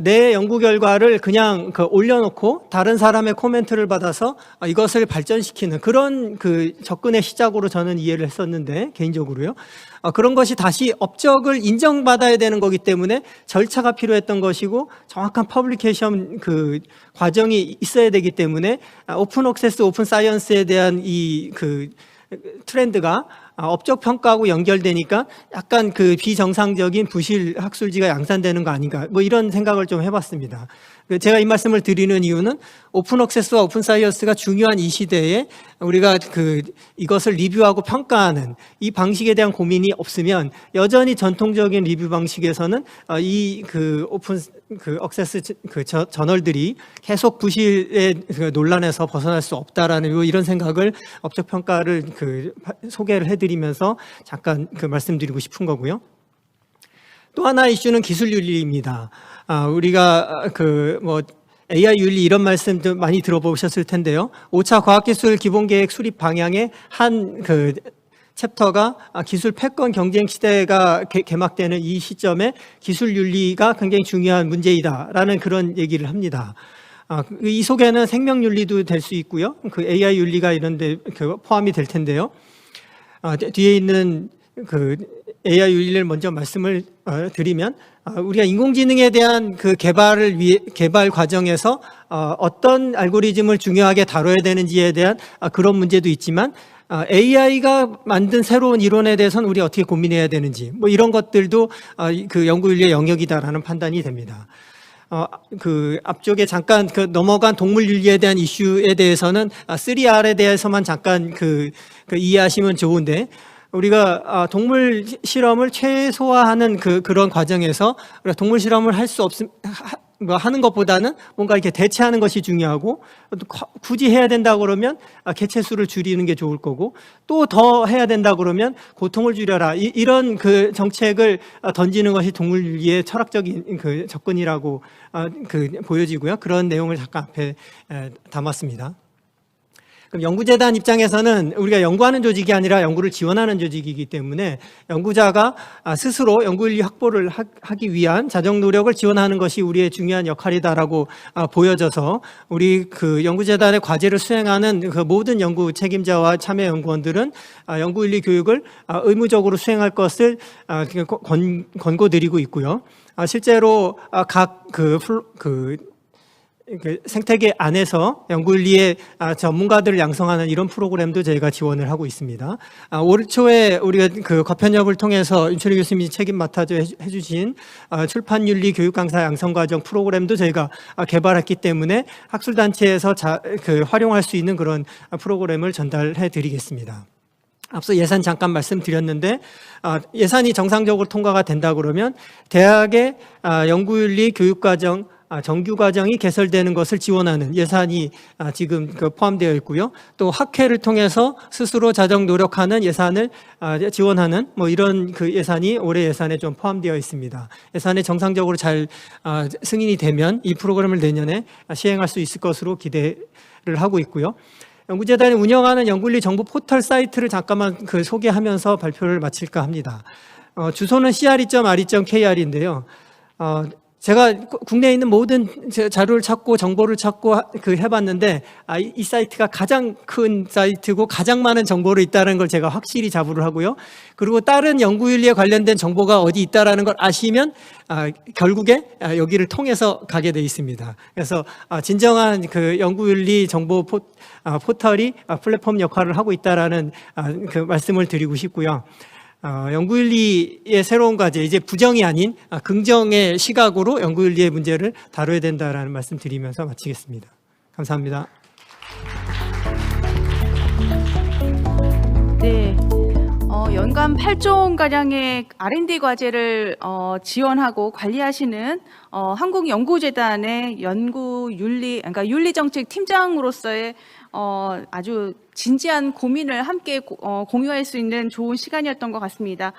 내 연구 결과를 그냥 올려놓고 다른 사람의 코멘트를 받아서 이것을 발전시키는 그런 접근의 시작으로 저는 이해를 했었는데 개인적으로요. 그런 것이 다시 업적을 인정받아야 되는 거기 때문에 절차가 필요했던 것이고 정확한 퍼블리케이션 과정이 있어야 되기 때문에 오픈 억세스, 오픈 사이언스에 대한 이 트렌드가 업적 평가하고 연결되니까 약간 비정상적인 부실 학술지가 양산되는 거 아닌가 뭐 이런 생각을 좀 해봤습니다. 제가 이 말씀을 드리는 이유는 오픈 억세스와 오픈 사이언스가 중요한 이 시대에 우리가 이것을 리뷰하고 평가하는 이 방식에 대한 고민이 없으면 여전히 전통적인 리뷰 방식에서는 이 오픈 억세스 저널들이 계속 부실의 논란에서 벗어날 수 없다라는 이런 생각을 업적 평가를 소개를 해드리면서 잠깐 말씀드리고 싶은 거고요. 또 하나 이슈는 기술 윤리입니다. 우리가 AI 윤리 이런 말씀도 많이 들어보셨을 텐데요. 5차 과학기술 기본계획 수립 방향의 한 챕터가 기술 패권 경쟁 시대가 개막되는 이 시점에 기술 윤리가 굉장히 중요한 문제이다라는 그런 얘기를 합니다. 이 속에는 생명 윤리도 될 수 있고요. AI 윤리가 이런 데 포함이 될 텐데요. 뒤에 있는 AI 윤리를 먼저 말씀을 드리면 우리가 인공지능에 대한 개발 과정에서 어떤 알고리즘을 중요하게 다뤄야 되는지에 대한 그런 문제도 있지만 AI가 만든 새로운 이론에 대해서는 우리 어떻게 고민해야 되는지 뭐 이런 것들도 연구 윤리의 영역이다라는 판단이 됩니다. 앞쪽에 잠깐 넘어간 동물 윤리에 대한 이슈에 대해서는 3R에 대해서만 잠깐 이해하시면 좋은데 우리가 동물 실험을 최소화하는 그런 과정에서 우리가 동물 실험을 할 수 하는 것보다는 뭔가 이렇게 대체하는 것이 중요하고 굳이 해야 된다 그러면 개체 수를 줄이는 게 좋을 거고 또 더 해야 된다 그러면 고통을 줄여라 이런 정책을 던지는 것이 동물 윤리의 철학적인 접근이라고 보여지고요. 그런 내용을 잠깐 앞에 담았습니다. 그럼 연구재단 입장에서는 우리가 연구하는 조직이 아니라 연구를 지원하는 조직이기 때문에 연구자가 스스로 연구윤리 확보를 하기 위한 자정 노력을 지원하는 것이 우리의 중요한 역할이다라고 보여져서 우리 연구재단의 과제를 수행하는 모든 연구 책임자와 참여 연구원들은 연구윤리 교육을 의무적으로 수행할 것을 권고드리고 있고요. 실제로 각 생태계 안에서 연구윤리의 전문가들을 양성하는 이런 프로그램도 저희가 지원을 하고 있습니다. 올 초에 우리가 거편협을 통해서 윤철희 교수님이 책임 맡아줘 해주신 출판윤리 교육 강사 양성과정 프로그램도 저희가 개발했기 때문에 학술단체에서 활용할 수 있는 그런 프로그램을 전달해 드리겠습니다. 앞서 예산 잠깐 말씀드렸는데 예산이 정상적으로 통과가 된다 그러면 대학의 연구윤리 교육과정 정규 과정이 개설되는 것을 지원하는 예산이 지금 포함되어 있고요. 또 학회를 통해서 스스로 자정 노력하는 예산을 지원하는 뭐 이런 그 예산이 올해 예산에 좀 포함되어 있습니다. 예산이 정상적으로 잘 승인이 되면 이 프로그램을 내년에 시행할 수 있을 것으로 기대를 하고 있고요. 연구재단이 운영하는 연구윤리 정보 포털 사이트를 잠깐만 소개하면서 발표를 마칠까 합니다. 주소는 cre.re.kr인데요. 제가 국내에 있는 모든 자료를 찾고 정보를 찾고 해봤는데 이 사이트가 가장 큰 사이트고 가장 많은 정보를 있다는 걸 제가 확실히 자부를 하고요. 그리고 다른 연구윤리에 관련된 정보가 어디 있다라는 걸 아시면 결국에 여기를 통해서 가게 돼 있습니다. 그래서 진정한 그 연구윤리 정보 포털이 플랫폼 역할을 하고 있다라는 그 말씀을 드리고 싶고요. 연구윤리의 새로운 과제, 이제 부정이 아닌 긍정의 시각으로 연구윤리의 문제를 다뤄야 된다라는 말씀 드리면서 마치겠습니다. 감사합니다. 네. 연간 8조 원가량의 R&D 과제를 지원하고 관리하시는 한국연구재단의 그러니까 윤리정책 팀장으로서의 아주 진지한 고민을 함께 공유할 수 있는 좋은 시간이었던 것 같습니다.